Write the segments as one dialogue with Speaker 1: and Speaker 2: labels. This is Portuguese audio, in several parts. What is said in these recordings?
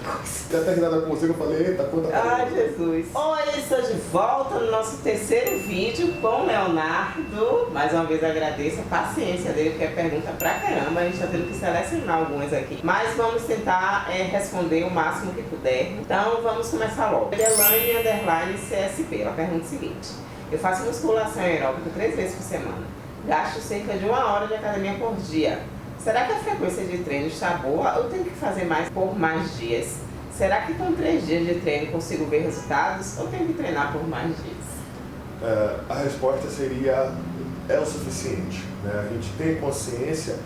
Speaker 1: coisa.
Speaker 2: Já terminado com você que eu falei, eita, conta pra
Speaker 1: Ai,
Speaker 2: mim.
Speaker 1: Jesus. Oi, estou de volta no nosso terceiro vídeo com o Leonardo. Mais uma vez agradeço a paciência dele, porque é pergunta pra caramba. A gente tá tendo que selecionar algumas aqui. Mas vamos tentar responder o máximo que puder. Então vamos começar logo. Elaine_CSP, ela pergunta o seguinte: eu faço musculação aeróbica 3 vezes por semana. Gasto cerca de 1 hora de academia por dia. Será que a frequência de treino está boa ou tenho que fazer mais por mais dias? Será que com 3 dias de treino consigo ver resultados ou tenho que treinar por mais dias?
Speaker 2: A resposta seria: é o suficiente, né? A gente tem consciência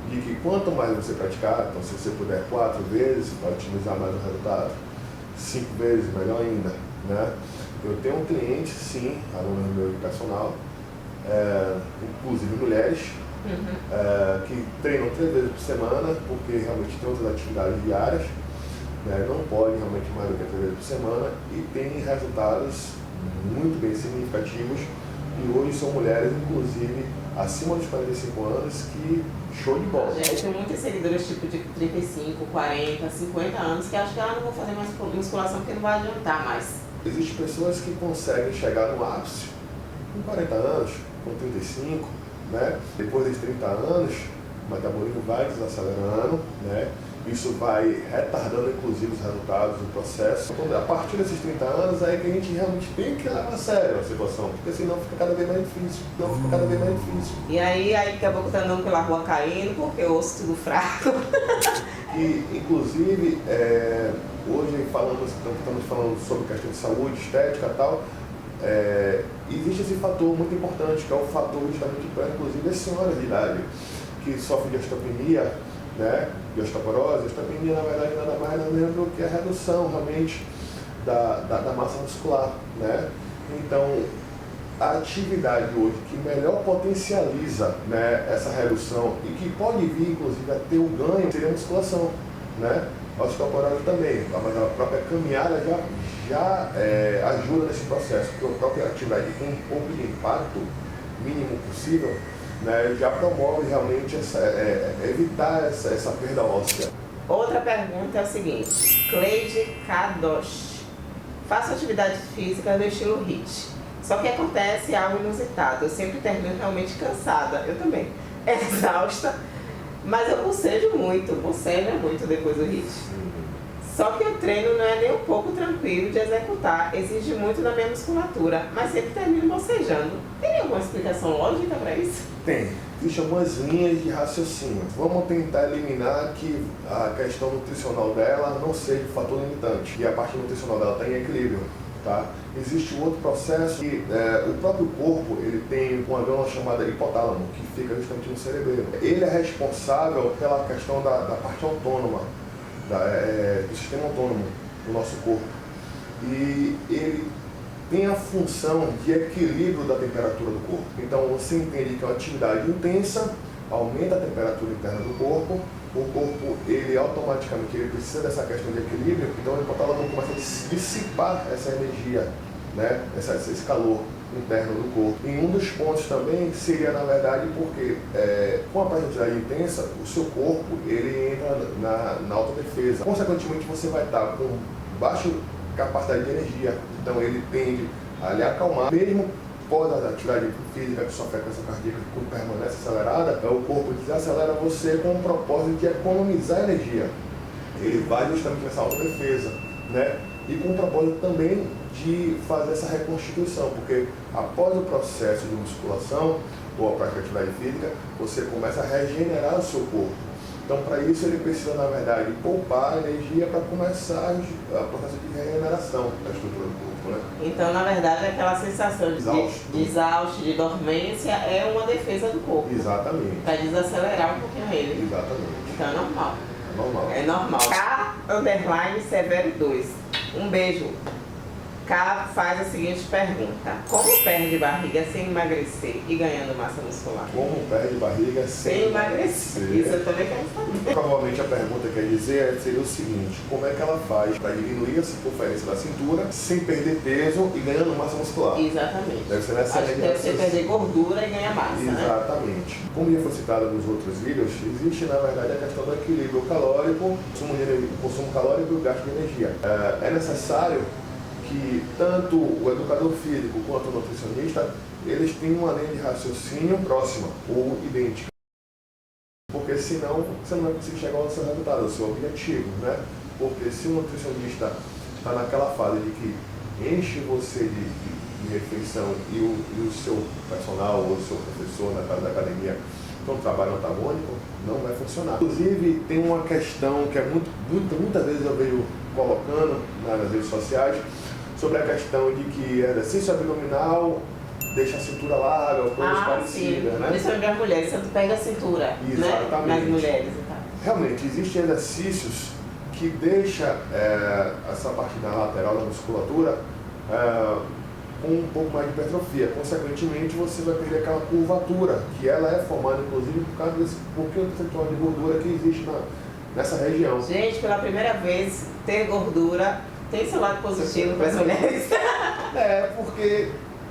Speaker 2: de que quanto mais você praticar, então se você puder 4 vezes, para otimizar mais o resultado, 5 vezes, melhor ainda, né? Eu tenho um cliente, sim, aluno do meu educacional, inclusive mulheres, que treinam 3 vezes por semana, porque realmente tem outras atividades diárias, né? Não podem realmente mais do que 3 vezes por semana e tem resultados muito bem significativos. E hoje são mulheres, inclusive, acima dos 45 anos, que show de bola.
Speaker 1: Eu tenho muitas seguidoras tipo de 35, 40, 50 anos que acham que elas não vão fazer mais musculação porque não vai adiantar mais.
Speaker 2: Existem pessoas que conseguem chegar no ápice com 40 anos, com 35, né? Depois dos 30 anos, o metabolismo vai desacelerando, né? Isso vai retardando, inclusive, os resultados do processo. Então, a partir desses 30 anos, é que a gente realmente tem que levar a sério a situação, porque senão fica cada vez mais difícil.
Speaker 1: E aí daqui a pouco tá andando pela rua caindo, porque o osso tudo fraco.
Speaker 2: E, inclusive, hoje estamos falando sobre questão de saúde, estética e tal, existe esse fator muito importante, que é o fator justamente para, inclusive, as senhoras de idade, que sofrem de osteopenia, né, de osteoporose. A osteopenia, na verdade, nada mais nada menos do que a redução, realmente, da massa muscular, né? Então, a atividade hoje que melhor potencializa, né, essa redução e que pode vir, inclusive, a ter o ganho, seria a musculação, né? A osteoporose também, mas a própria caminhada já ajuda nesse processo, porque a própria atividade com um pouco de impacto mínimo possível, né, já promove realmente evitar essa perda óssea.
Speaker 1: Outra pergunta é o seguinte: Cleide Kadosh. Faço atividade física do estilo HIIT. Só que acontece algo inusitado. Eu sempre termino realmente cansada. Eu também. Exausta. Mas eu bocejo muito depois do HIIT. Só que o treino não é nem um pouco tranquilo de executar. Exige muito da minha musculatura. Mas sempre termino bocejando. Tem alguma explicação lógica para isso?
Speaker 2: Tem. Existem algumas linhas de raciocínio. Vamos tentar eliminar que a questão nutricional dela não seja o fator limitante. E a parte nutricional dela está em equilíbrio. Tá? Existe um outro processo que o próprio corpo ele tem uma glândula chamada hipotálamo, que fica justamente no cerebelo. Ele é responsável pela questão da parte autônoma, do sistema autônomo do nosso corpo. E ele tem a função de equilíbrio da temperatura do corpo. Então você entende que é uma atividade intensa, aumenta a temperatura interna do corpo. O corpo, ele automaticamente precisa dessa questão de equilíbrio, então o hipotálamo começa a dissipar essa energia, né? Esse calor interno do corpo. E um dos pontos também seria, na verdade, porque com a atividade intensa, o seu corpo ele entra na autodefesa. Consequentemente, você vai estar com baixa capacidade de energia, então ele tende a lhe acalmar, mesmo após a atividade física, que sua frequência cardíaca permanece acelerada, o corpo desacelera você com o propósito de economizar energia. Ele vai justamente nessa autodefesa, né? E com o propósito também de fazer essa reconstituição, porque após o processo de musculação ou a prática de atividade física, você começa a regenerar o seu corpo. Então, para isso, ele precisa, na verdade, poupar energia para começar o processo de regeneração da estrutura do corpo, né?
Speaker 1: Então, na verdade, aquela sensação de exausto, de dormência, é uma defesa do corpo.
Speaker 2: Exatamente.
Speaker 1: Para desacelerar um pouquinho ele.
Speaker 2: Exatamente.
Speaker 1: Então, é normal.
Speaker 2: É normal.
Speaker 1: É normal. K_Severo 2. Um beijo. faz a seguinte pergunta: como perde barriga sem emagrecer e ganhando massa muscular?
Speaker 2: Como perde barriga sem emagrecer?
Speaker 1: Isso eu também quero saber.
Speaker 2: Provavelmente a pergunta quer dizer seria o seguinte: como é que ela faz para diminuir a circunferência da cintura sem perder peso e ganhando massa muscular?
Speaker 1: Exatamente.
Speaker 2: Deve ser nessa
Speaker 1: Acho que deve ser perder gordura e ganhar massa,
Speaker 2: Exatamente.
Speaker 1: né?
Speaker 2: Como já foi citado nos outros vídeos, existe na verdade a questão do equilíbrio calórico, consumo calórico e o gasto de energia. É necessário que tanto o educador físico quanto o nutricionista, eles tenham uma linha de raciocínio próxima ou idêntica. Porque senão você não vai conseguir chegar ao seu resultado, ao seu objetivo, né? Porque se o nutricionista está naquela fase de que enche você de refeição e o seu personal ou o seu professor na casa da academia estão trabalhando antagônico, não vai funcionar. Inclusive, tem uma questão que é muitas vezes eu vejo colocando nas redes sociais, sobre a questão de que exercício abdominal deixa a cintura larga ou coisas parecidas, né?
Speaker 1: Principalmente as mulheres, tanto pega a cintura,
Speaker 2: exatamente,
Speaker 1: né? Nas mulheres e tal.
Speaker 2: Realmente, existem exercícios que deixam essa parte da lateral da musculatura com um pouco mais de hipertrofia. Consequentemente, você vai perder aquela curvatura, que ela é formada, inclusive, por causa desse pouquinho percentual de gordura que existe nessa região.
Speaker 1: Gente, pela primeira vez, ter gordura tem seu lado positivo para as mulheres.
Speaker 2: Porque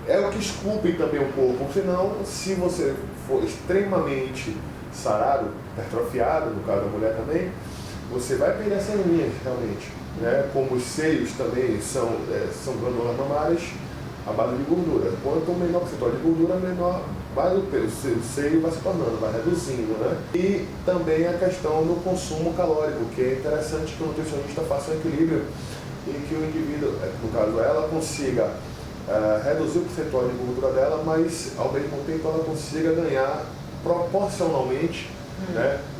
Speaker 2: é o que esculpe também o corpo. Senão, se você for extremamente sarado, hipertrofiado, no caso da mulher também, você vai perder essas linhas, realmente. Né? Como os seios também são glândulas mamárias à base de gordura. Quanto menor o percentual de gordura, menor o seio vai se tornando, vai reduzindo, né? E também a questão do consumo calórico, que é interessante que o nutricionista faça um equilíbrio em que o indivíduo, no caso ela, consiga reduzir o percentual de gordura dela, mas ao mesmo tempo ela consiga ganhar proporcionalmente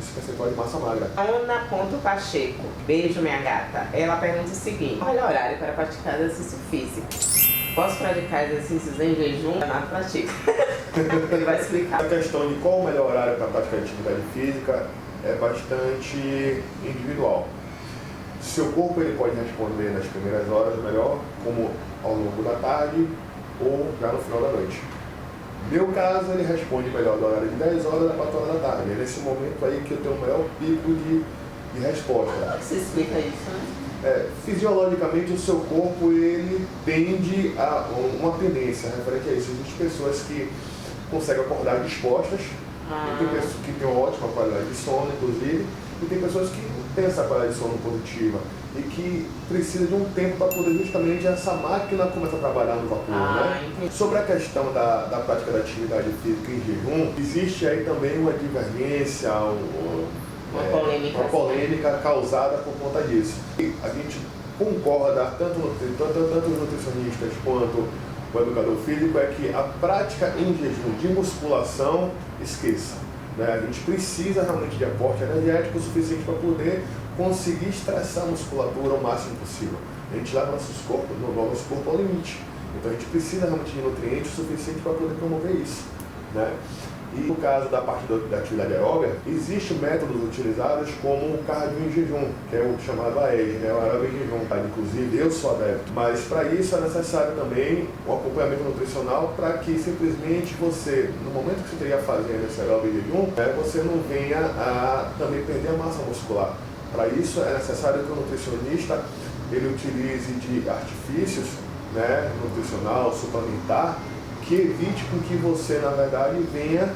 Speaker 2: esse percentual de massa magra.
Speaker 1: Ana Ponto Pacheco, beijo minha gata. Ela pergunta o seguinte: qual é o horário para praticar exercício físico? Posso praticar exercícios em jejum? Não pratico. Ele vai explicar.
Speaker 2: A questão de qual o melhor horário para praticar atividade física é bastante individual. Seu corpo ele pode responder nas primeiras horas melhor, como ao longo da tarde ou já no final da noite. Meu caso, ele responde melhor do horário de 10 horas a 4 horas da tarde. É nesse momento aí que eu tenho o maior pico de resposta.
Speaker 1: Você explica isso, né?
Speaker 2: Fisiologicamente, o seu corpo ele tende a uma tendência referente a isso. Existem pessoas que conseguem acordar dispostas, e tem pessoas que têm uma ótima qualidade de sono, inclusive, e tem pessoas que não têm essa qualidade de sono positiva e que precisam de um tempo para poder justamente essa máquina começar a trabalhar no vapor, né? Sobre a questão da prática da atividade física em jejum, existe aí também uma divergência, uma polêmica causada por conta disso. E a gente concorda, tanto os nutricionistas quanto o educador físico, é que a prática em jejum de musculação, esqueça. Né? A gente precisa realmente de aporte energético suficiente para poder conseguir estressar a musculatura o máximo possível. A gente leva nosso corpo ao limite. Então a gente precisa realmente de nutrientes suficientes para poder promover isso. Né? E no caso da parte da atividade aeróbica, existem métodos utilizados como o cardio em jejum, que é o chamado AEJ, né? O aeróbico em jejum. Inclusive eu sou adepto, mas para isso é necessário também um acompanhamento nutricional para que simplesmente você, no momento que você esteja fazendo esse aeróbico em jejum, você não venha a também perder a massa muscular. Para isso é necessário que o nutricionista ele utilize de artifícios, né, nutricional, suplementar, que evite com que você, na verdade, venha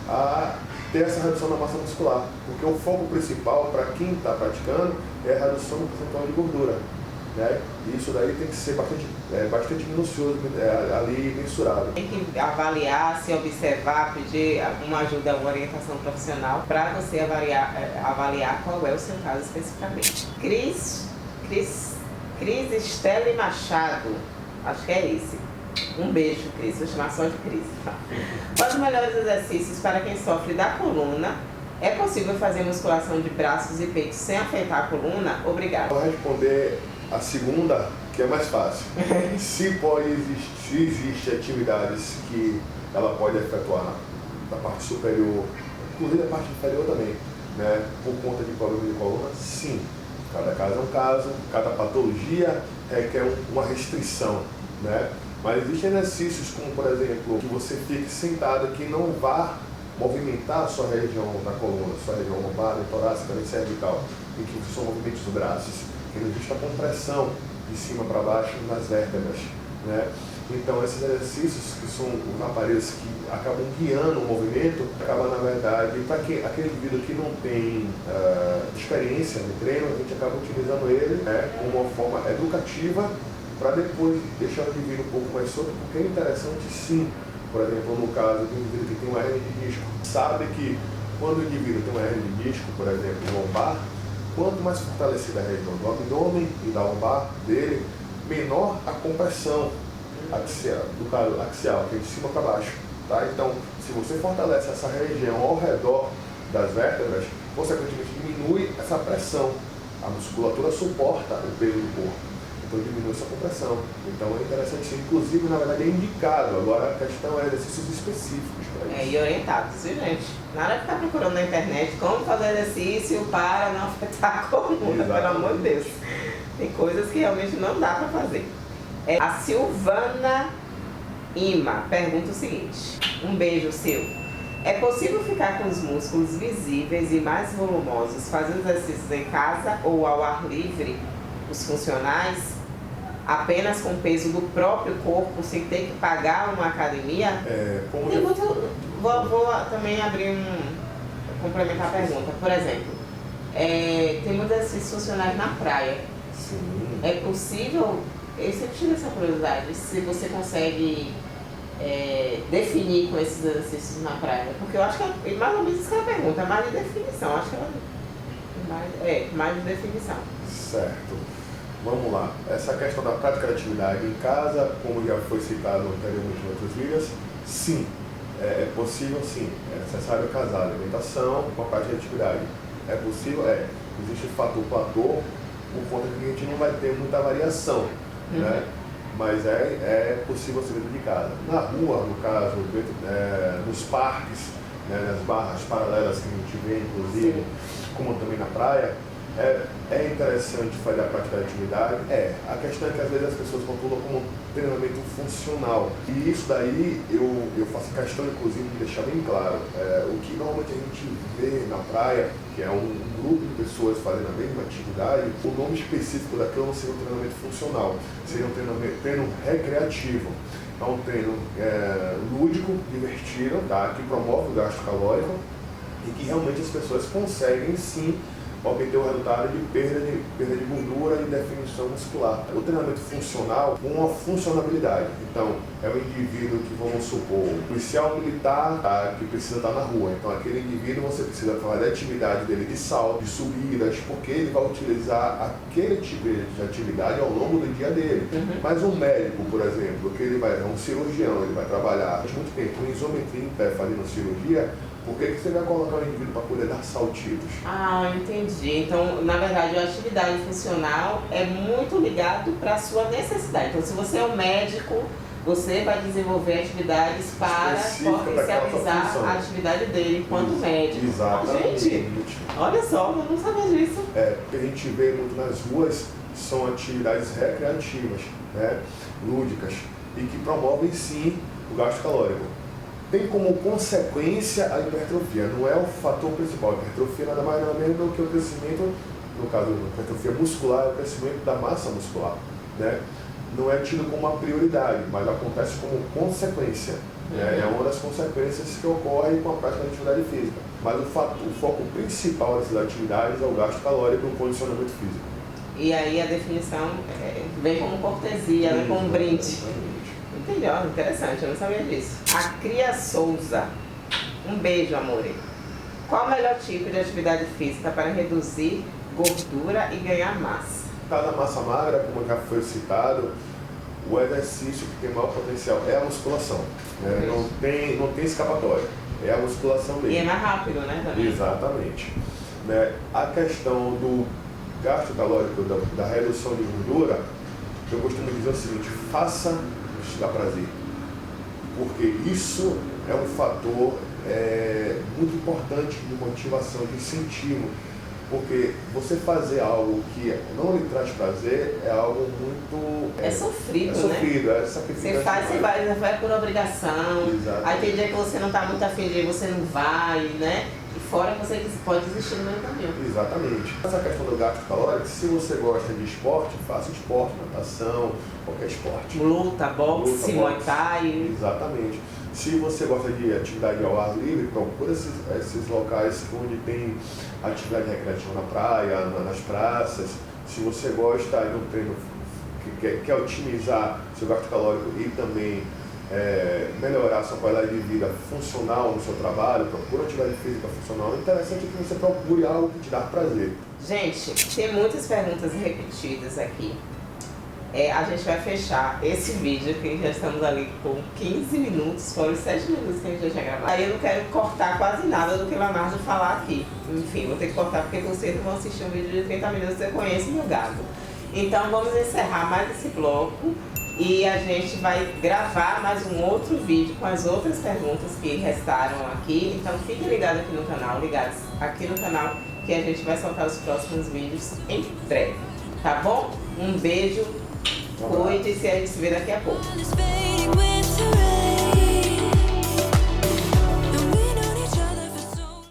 Speaker 2: a ter essa redução da massa muscular. Porque o foco principal para quem está praticando é a redução do percentual de gordura. Né? E isso daí tem que ser bastante minucioso, ali mensurado.
Speaker 1: Tem que avaliar, se observar, pedir uma ajuda, uma orientação profissional para você avaliar qual é o seu caso especificamente. Cris Estelle Machado, acho que é esse. Um beijo, Cris, vou chamar só de Cris. Quais os melhores exercícios para quem sofre da coluna? É possível fazer musculação de braços e peitos sem afetar a coluna? Obrigada.
Speaker 2: Vou responder a segunda, que é mais fácil. Se existem atividades que ela pode efetuar na parte superior, inclusive a parte inferior também, né, por conta de problema de coluna, sim. Cada caso é um caso, cada patologia requer uma restrição, né? Mas existem exercícios como, por exemplo, que você fique sentado que não vá movimentar a sua região da coluna, sua região lombar, torácica e cervical, em que são movimentos dos braços, que não existe a compressão de cima para baixo nas vértebras, né? Então, esses exercícios, que são os aparelhos que acabam guiando o movimento, acaba, na verdade, para aquele indivíduo que não tem experiência no treino, a gente acaba utilizando ele, né, como uma forma educativa, para depois deixar o indivíduo um pouco mais solto, porque é interessante sim, por exemplo, no caso do indivíduo que tem uma hernia de disco, sabe que quando o indivíduo tem uma hernia de disco, por exemplo, lombar, quanto mais fortalecida a região do abdômen e da lombar dele, menor a compressão axial, que é de cima para baixo. Tá? Então, se você fortalece essa região ao redor das vértebras, consequentemente diminui essa pressão. A musculatura suporta o peso do corpo, então diminui essa compressão. Então é interessante, inclusive, na verdade é indicado. Agora a questão é exercícios específicos para isso.
Speaker 1: E orientados, viu, gente? Nada de ficar procurando na internet como fazer exercício para não afetar a coluna, pelo amor de Deus. Tem coisas que realmente não dá para fazer. A Silvana Ima pergunta o seguinte: um beijo, Sil. É possível ficar com os músculos visíveis e mais volumosos fazendo exercícios em casa ou ao ar livre, os funcionais, apenas com o peso do próprio corpo, sem ter que pagar uma academia? Vou também abrir complementar a pergunta. Por exemplo, tem muitos exercícios funcionais na praia.
Speaker 2: Sim.
Speaker 1: É possível? Eu sempre tive essa curiosidade, se você consegue definir com esses exercícios na praia. Porque eu acho que é mais ou menos isso que ela pergunta, é mais de definição. Acho que mais de definição.
Speaker 2: Certo. Vamos lá. Essa questão da prática da atividade em casa, como já foi citado anteriormente em outros vídeos, sim, é possível sim. É necessário casar a alimentação com a prática de atividade. É possível? Existe o fator platô, por conta que a gente não vai ter muita variação. Né? Mas é possível ser dentro de casa. Na rua, no caso, nos parques, né, nas barras paralelas que a gente vê, inclusive, como também na praia, é interessante fazer a prática da atividade. A questão é que às vezes as pessoas rotulam como treinamento funcional. E isso daí eu faço questão, inclusive, de deixar bem claro. O que normalmente a gente vê na praia, que é um grupo de pessoas fazendo a mesma atividade, o nome específico daquilo não seria um treinamento funcional, seria um treino recreativo. É um treino lúdico, divertido, tá? Que promove o gasto calórico e que realmente as pessoas conseguem sim obter o resultado de perda de gordura e definição muscular. O treinamento funcional com uma funcionabilidade. Então, é um indivíduo que, vamos supor, policial militar, tá, que precisa estar na rua. Então, aquele indivíduo você precisa fazer a atividade dele de salto, de subidas, porque ele vai utilizar aquele tipo de atividade ao longo do dia dele. Mas um médico, por exemplo, que ele vai, um cirurgião, ele vai trabalhar muito tempo com isometria em pé fazendo cirurgia, por que você vai colocar o indivíduo para poder dar saltitos?
Speaker 1: Entendi. Então, na verdade, a atividade funcional é muito ligado para a sua necessidade. Então, se você é um médico, você vai desenvolver atividades para potencializar a atividade dele enquanto médico.
Speaker 2: Exatamente.
Speaker 1: Gente, olha só, eu não sabia disso.
Speaker 2: O que a gente vê muito nas ruas são atividades recreativas, né, lúdicas, e que promovem sim o gasto calórico. Tem como consequência a hipertrofia, não é o fator principal. A hipertrofia nada mais nada menos do que o crescimento, no caso da hipertrofia muscular, é o crescimento da massa muscular, né? Não é tido como uma prioridade, mas acontece como consequência. É uma das consequências que ocorre com a prática da atividade física. Mas o foco principal dessas atividades é o gasto calórico e o condicionamento físico.
Speaker 1: E aí a definição vem como cortesia, vem como brinde. Entendi, interessante, eu não sabia disso. A Cria Souza, um beijo, amor. Qual o melhor tipo de atividade física para reduzir gordura e ganhar massa?
Speaker 2: Cada massa magra, como já foi citado, o exercício que tem maior potencial é a musculação. Né? Não tem escapatória, é a musculação mesmo.
Speaker 1: E é mais rápido, né? Também.
Speaker 2: Exatamente. Né? A questão do gasto calórico, da redução de gordura, eu costumo dizer o seguinte: faça dá prazer, porque isso é um fator muito importante de motivação, de incentivo, Porque você fazer algo que não lhe traz prazer é algo muito...
Speaker 1: É sofrido,
Speaker 2: é sofrido,
Speaker 1: né?
Speaker 2: é sacrifício.
Speaker 1: Você faz, você vai por obrigação.
Speaker 2: Exatamente.
Speaker 1: Aí tem dia que você não está muito afim de ir, você não vai, né? E fora que você pode desistir no meio do caminho.
Speaker 2: Exatamente. Essa questão do gasto calórico, se você gosta de esporte, faça esporte, natação, qualquer esporte.
Speaker 1: Luta, boxe, Muay Thai.
Speaker 2: Exatamente. Se você gosta de atividade ao ar livre, procura esses locais onde tem atividade recreativa na praia, nas praças. Se você gosta de um treino que quer otimizar seu gasto calórico e também melhorar sua qualidade de vida funcional no seu trabalho, procura atividade física funcional. O interessante é que você procure algo que te dá prazer.
Speaker 1: Gente, tem muitas perguntas repetidas aqui. A gente vai fechar esse vídeo, que já estamos ali com 15 minutos, foram os 7 minutos que a gente já gravou. Aí eu não quero cortar quase nada do que o Leonardo falar aqui. Enfim, vou ter que cortar porque vocês não vão assistir um vídeo de 30 minutos, você conhece meu gado. Então vamos encerrar mais esse bloco e a gente vai gravar mais um outro vídeo com as outras perguntas que restaram aqui. Então fiquem ligados aqui no canal, que a gente vai soltar os próximos vídeos em breve. Tá bom? Um beijo. Cuide-se e a gente se vê daqui a pouco.